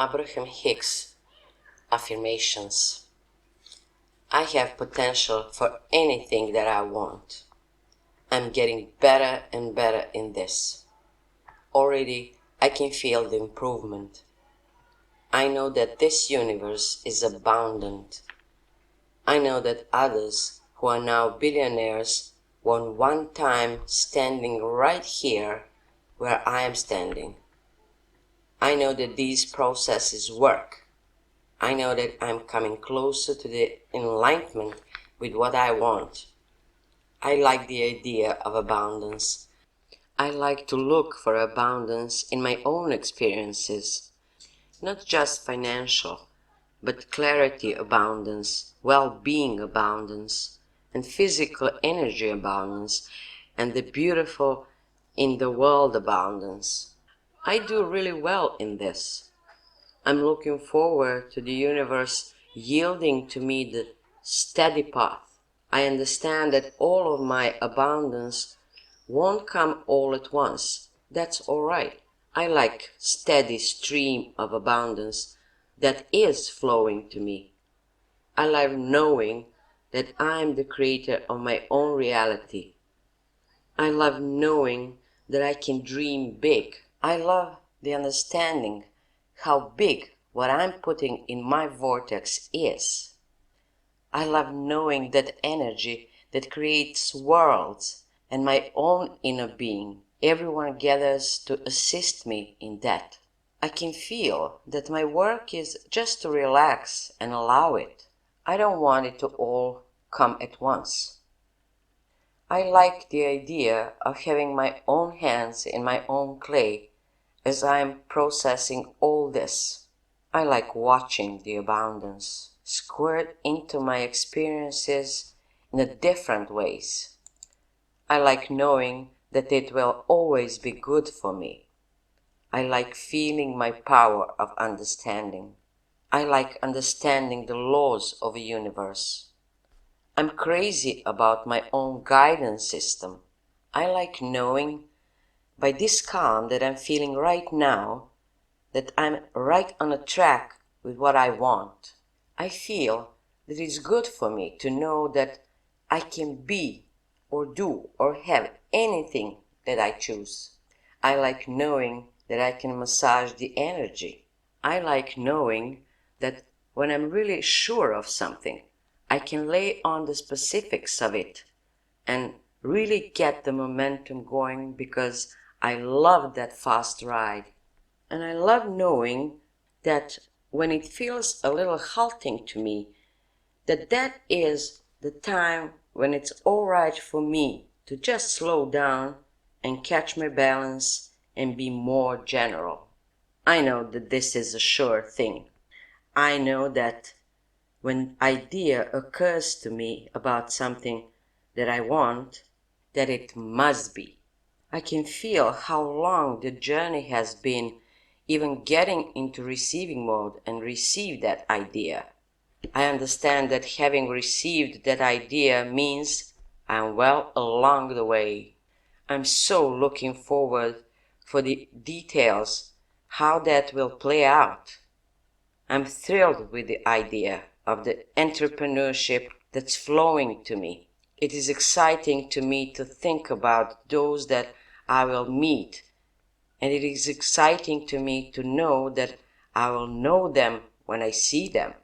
Abraham Hicks affirmations. I have potential for anything that I want. I'm getting better and better in this. Already I can feel the improvement. I know that this universe is abundant. I know that others who are now billionaires were one time standing right here where I am standing. I know that these processes work. I know that I'm coming closer to the enlightenment with what I want. I like the idea of abundance. I like to look for abundance in my own experiences, not just financial, but clarity abundance, well-being abundance, and physical energy abundance, and the beautiful in the world abundance. I do really well in this. I'm looking forward to the universe yielding to me the steady path. I understand that all of my abundance won't come all at once. That's all right. I like steady stream of abundance that is flowing to me. I love knowing that I'm the creator of my own reality. I love knowing that I can dream big. I love the understanding how big what I'm putting in my vortex is. I love knowing that energy that creates worlds and my own inner being. Everyone gathers to assist me in that. I can feel that my work is just to relax and allow it. I don't want it to all come at once. I like the idea of having my own hands in my own clay as I am processing all this. I like watching the abundance squirt into my experiences in different ways. I like knowing that it will always be good for me. I like feeling my power of understanding. I like understanding the laws of the universe. I'm crazy about my own guidance system. I like knowing by this calm that I'm feeling right now that I'm right on a track with what I want. I feel that it's good for me to know that I can be or do or have anything that I choose. I like knowing that I can massage the energy. I like knowing that when I'm really sure of something, I can lay on the specifics of it and really get the momentum going because I love that fast ride. And I love knowing that when it feels a little halting to me, that is the time when it's all right for me to just slow down and catch my balance and be more general. I know that this is a sure thing. I know that when idea occurs to me about something that I want, that it must be. I can feel how long the journey has been even getting into receiving mode and receive that idea. I understand that having received that idea means I'm well along the way. I'm so looking forward for the details, how that will play out. I'm thrilled with the idea of the entrepreneurship that's flowing to me. It is exciting to me to think about those that I will meet, and it is exciting to me to know that I will know them when I see them.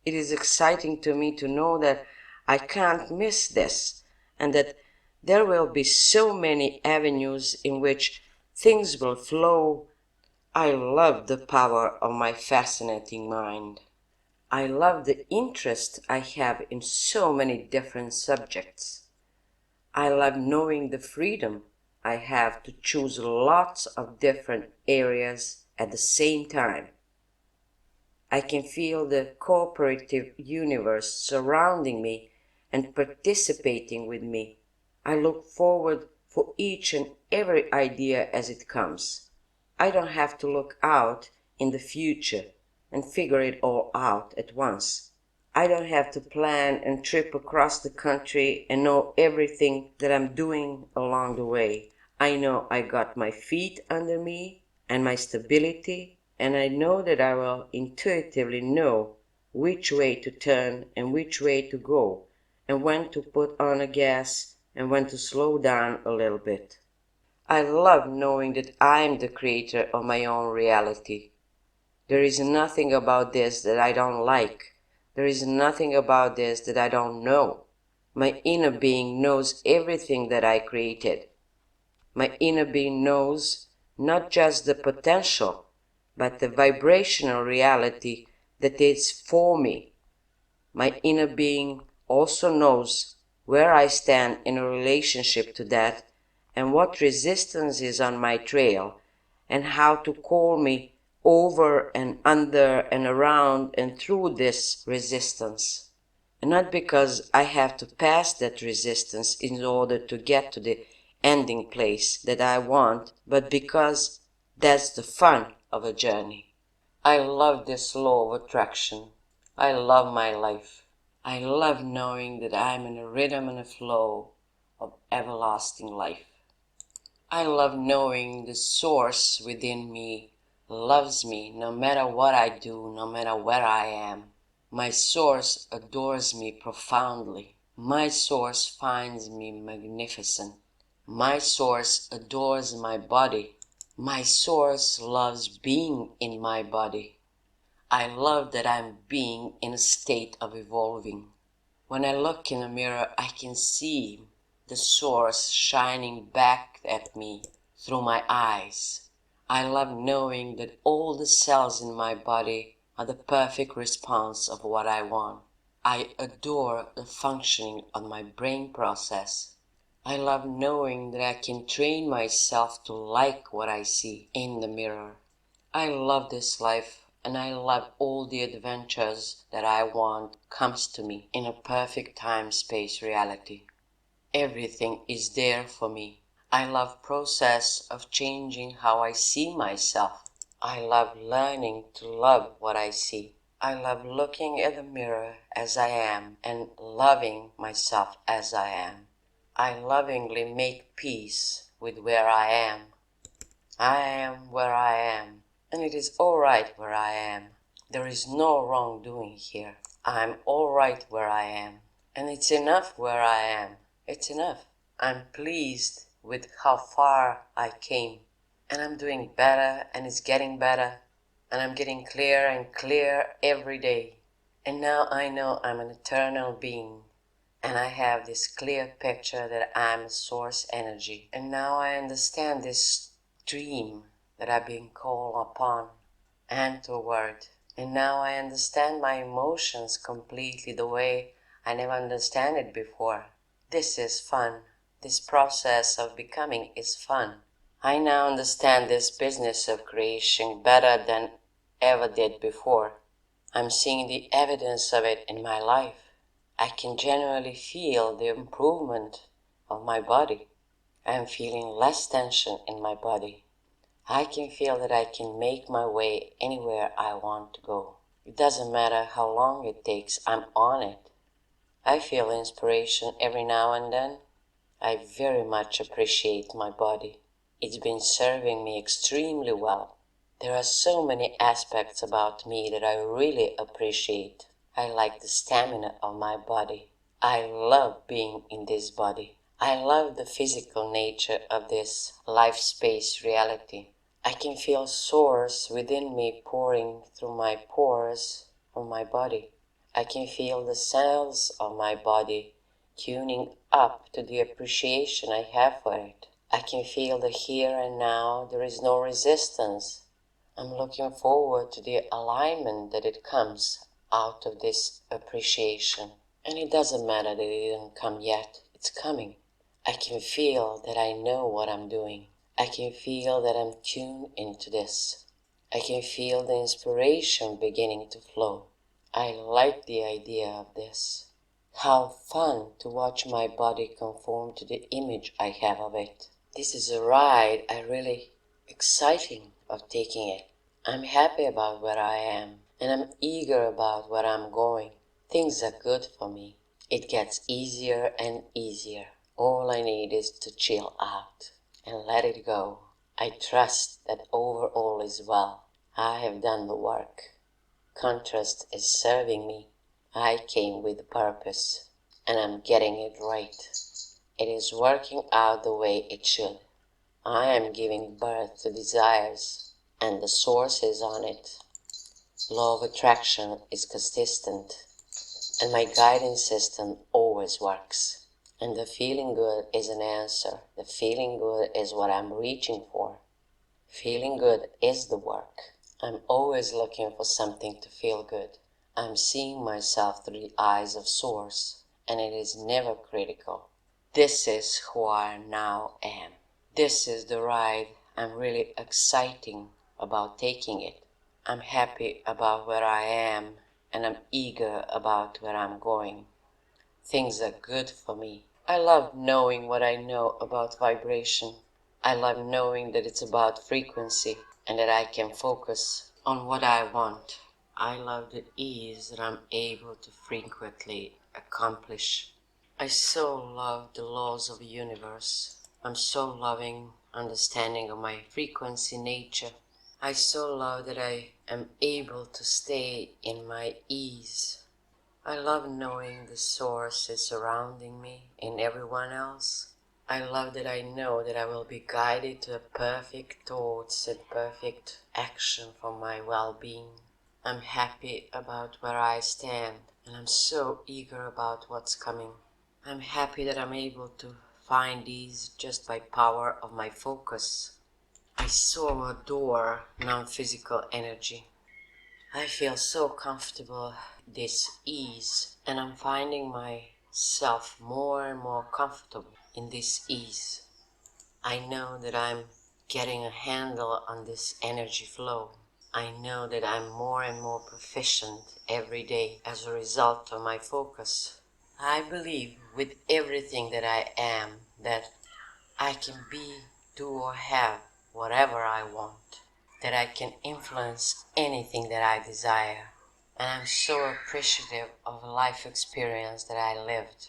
It is exciting to me to know that I can't miss this, and that there will be so many avenues in which things will flow. I love the power of my fascinating mind. I love the interest I have in so many different subjects. I love knowing the freedom I have to choose lots of different areas at the same time. I can feel the cooperative universe surrounding me and participating with me. I look forward for each and every idea as it comes. I don't have to look out in the future and figure it all out at once. I don't have to plan and trip across the country and know everything that I'm doing along the way. I know I got my feet under me and my stability, and I know that I will intuitively know which way to turn and which way to go, and when to put on a gas and when to slow down a little bit. I love knowing that I am the creator of my own reality. There is nothing about this that I don't like. There is nothing about this that I don't know. My inner being knows everything that I created. My inner being knows not just the potential, but the vibrational reality that is for me. My inner being also knows where I stand in a relationship to that and what resistance is on my trail and how to call me over and under and around and through this resistance. And not because I have to pass that resistance in order to get to the ending place that I want, but because that's the fun of a journey. I love this law of attraction. I love my life. I love knowing that I'm in a rhythm and a flow of everlasting life. I love knowing the source within me loves me no matter what I do, no matter where I am. My source adores me profoundly. My source finds me magnificent. My source adores my body. My source loves being in my body. I love that I'm being in a state of evolving. When I look in a mirror, I can see the source shining back at me through my eyes. I love knowing that all the cells in my body are the perfect response of what I want. I adore the functioning of my brain process. I love knowing that I can train myself to like what I see in the mirror. I love this life, and I love all the adventures that I want comes to me in a perfect time-space reality. Everything is there for me. I love process of changing how I see myself. I love learning to love what I see. I love looking at the mirror as I am and loving myself as I am. I lovingly make peace with where I am. I am where I am, and it is all right where I am. There is no wrongdoing here. I'm all right where I am, and it's enough where I am. It's enough. I'm pleased with how far I came, and I'm doing better, and it's getting better, and I'm getting clearer and clearer every day. And now I know I'm an eternal being, and I have this clear picture that I'm a source energy. And now I understand this dream that I've been called upon and toward. And now I understand my emotions completely the way I never understand it before. This is fun. This process of becoming is fun. I now understand this business of creation better than ever did before. I'm seeing the evidence of it in my life. I can genuinely feel the improvement of my body. I'm feeling less tension in my body. I can feel that I can make my way anywhere I want to go. It doesn't matter how long it takes, I'm on it. I feel inspiration every now and then. I very much appreciate my body. It's been serving me extremely well. There are so many aspects about me that I really appreciate. I like the stamina of my body. I love being in this body. I love the physical nature of this life-space reality. I can feel source within me pouring through my pores of my body. I can feel the cells of my body tuning up to the appreciation I have for it. I can feel the here and now. There is no resistance. I'm looking forward to the alignment that it comes out of this appreciation. And it doesn't matter that it didn't come yet. It's coming. I can feel that I know what I'm doing. I can feel that I'm tuned into this. I can feel the inspiration beginning to flow. I like the idea of this. How fun to watch my body conform to the image I have of it. This is a ride I really exciting of taking it. I'm happy about where I am, and I'm eager about where I'm going. Things are good for me. It gets easier and easier. All I need is to chill out and let it go. I trust that overall is well. I have done the work. Contrast is serving me. I came with purpose, and I'm getting it right. It is working out the way it should. I am giving birth to desires, and the source is on it. Law of attraction is consistent, and my guidance system always works. And the feeling good is an answer. The feeling good is what I'm reaching for. Feeling good is the work. I'm always looking for something to feel good. I'm seeing myself through the eyes of Source, and it is never critical. This is who I now am. This is the ride. I'm really exciting about taking it. I'm happy about where I am, and I'm eager about where I'm going. Things are good for me. I love knowing what I know about vibration. I love knowing that it's about frequency and that I can focus on what I want. I love the ease that I'm able to frequently accomplish. I so love the laws of the universe. I'm so loving understanding of my frequency nature. I so love that I am able to stay in my ease. I love knowing the source is surrounding me and everyone else. I love that I know that I will be guided to perfect thoughts and perfect action for my well-being. I'm happy about where I stand, and I'm so eager about what's coming. I'm happy that I'm able to find ease just by power of my focus. I so adore non-physical energy. I feel so comfortable, this ease, and I'm finding myself more and more comfortable in this ease. I know that I'm getting a handle on this energy flow. I know that I'm more and more proficient every day as a result of my focus. I believe with everything that I am that I can be, do or have whatever I want, that I can influence anything that I desire. And I'm so appreciative of the life experience that I lived,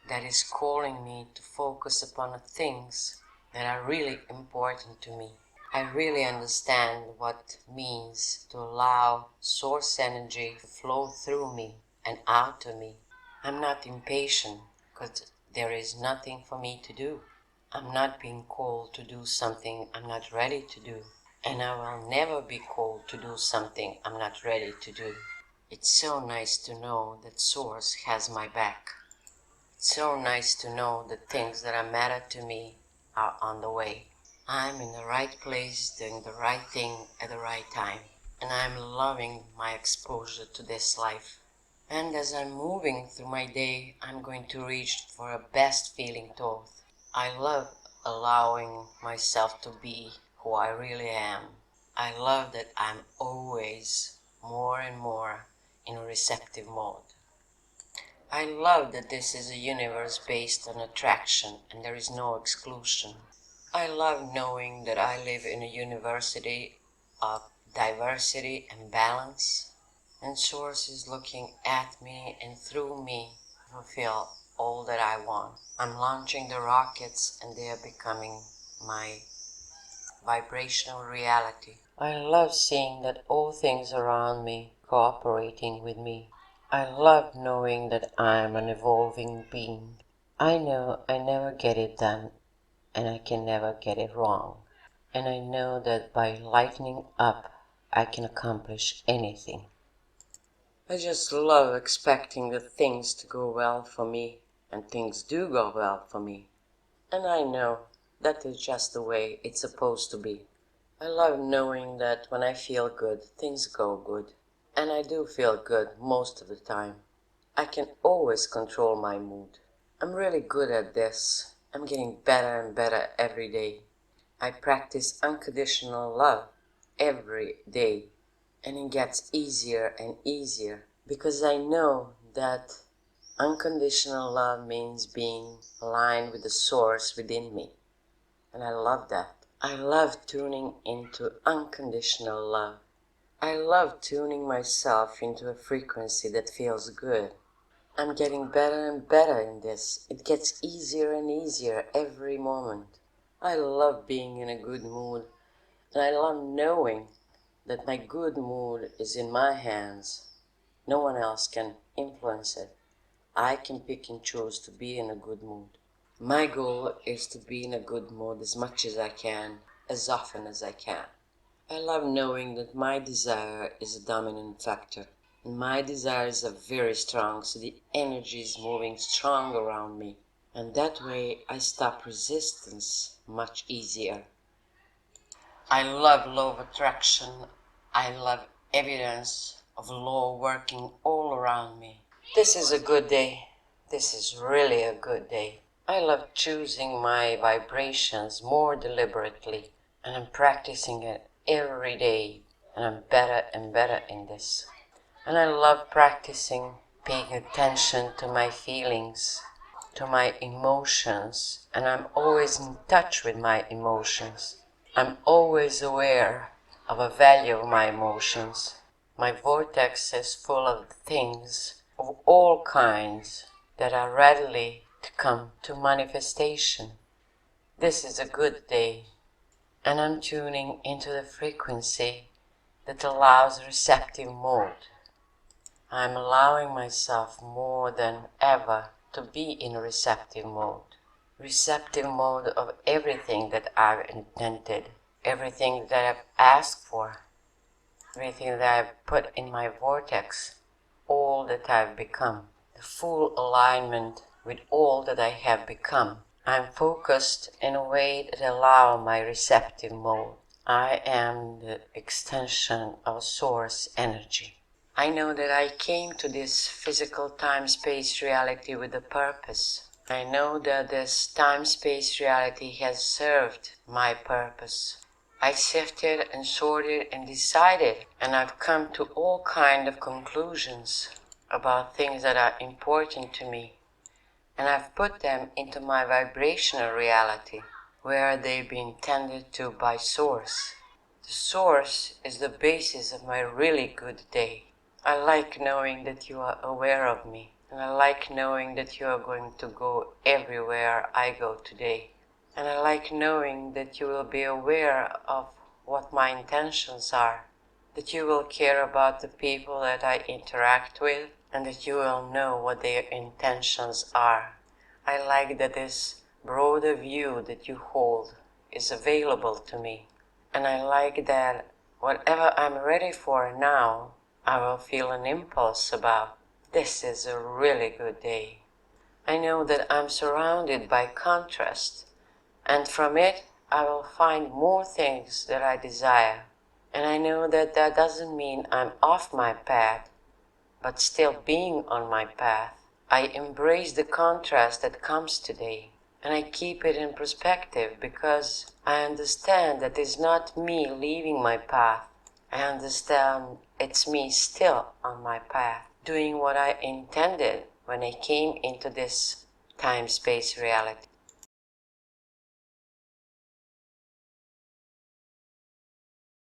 that is calling me to focus upon the things that are really important to me. I really understand what it means to allow source energy to flow through me and out of me. I'm not impatient because there is nothing for me to do. I'm not being called to do something I'm not ready to do. And I will never be called to do something I'm not ready to do. It's so nice to know that Source has my back. It's so nice to know that things that matter to me are on the way. I'm in the right place doing the right thing at the right time. And I'm loving my exposure to this life. And as I'm moving through my day, I'm going to reach for a best feeling thought. I love allowing myself to be who I really am. I love that I'm always more and more in a receptive mode. I love that this is a universe based on attraction and there is no exclusion. I love knowing that I live in a university of diversity and balance, and Source is looking at me and through me to fulfill all that I want. I'm launching the rockets and they are becoming my vibrational reality. I love seeing that all things around me cooperating with me. I love knowing that I'm an evolving being. I know I never get it done and I can never get it wrong. And I know that by lightening up, I can accomplish anything. I just love expecting the things to go well for me, and things do go well for me. And I know that is just the way it's supposed to be. I love knowing that when I feel good, things go good. And I do feel good most of the time. I can always control my mood. I'm really good at this. I'm getting better and better every day. I practice unconditional love every day. And it gets easier and easier because I know that unconditional love means being aligned with the source within me. And I love that. I love tuning into unconditional love. I love tuning myself into a frequency that feels good. I'm getting better and better in this. It gets easier and easier every moment. I love being in a good mood, and I love knowing that my good mood is in my hands. No one else can influence it. I can pick and choose to be in a good mood. My goal is to be in a good mood as much as I can, as often as I can. I love knowing that my desire is a dominant factor. And my desires are very strong, so the energy is moving strong around me. And that way I stop resistance much easier. I love law of attraction. I love evidence of law working all around me. This is a good day. This is really a good day. I love choosing my vibrations more deliberately, and I'm practicing it every day, and I'm better and better in this. And I love practicing paying attention to my feelings, to my emotions, and I'm always in touch with my emotions. I'm always aware of the value of my emotions. My vortex is full of things of all kinds that are readily to come to manifestation. This is a good day, and I'm tuning into the frequency that allows receptive mode. I'm allowing myself more than ever to be in receptive mode. Receptive mode of everything that I've intended, everything that I've asked for, everything that I've put in my vortex, all that I've become, the full alignment with all that I have become. I'm focused in a way that allows my receptive mode. I am the extension of source energy. I know that I came to this physical time-space reality with a purpose. I know that this time-space reality has served my purpose. I sifted and sorted and decided, and I've come to all kinds of conclusions about things that are important to me. And I've put them into my vibrational reality, where they've been tended to by Source. The Source is the basis of my really good day. I like knowing that you are aware of me, and I like knowing that you are going to go everywhere I go today. And I like knowing that you will be aware of what my intentions are, that you will care about the people that I interact with, and that you will know what their intentions are. I like that this broader view that you hold is available to me, and I like that whatever I'm ready for now, I will feel an impulse about. This is a really good day. I know that I'm surrounded by contrast, and from it I will find more things that I desire. And I know that that doesn't mean I'm off my path, but still being on my path. I embrace the contrast that comes today, and I keep it in perspective because I understand that it's not me leaving my path. I understand it's me still on my path, doing what I intended when I came into this time-space reality.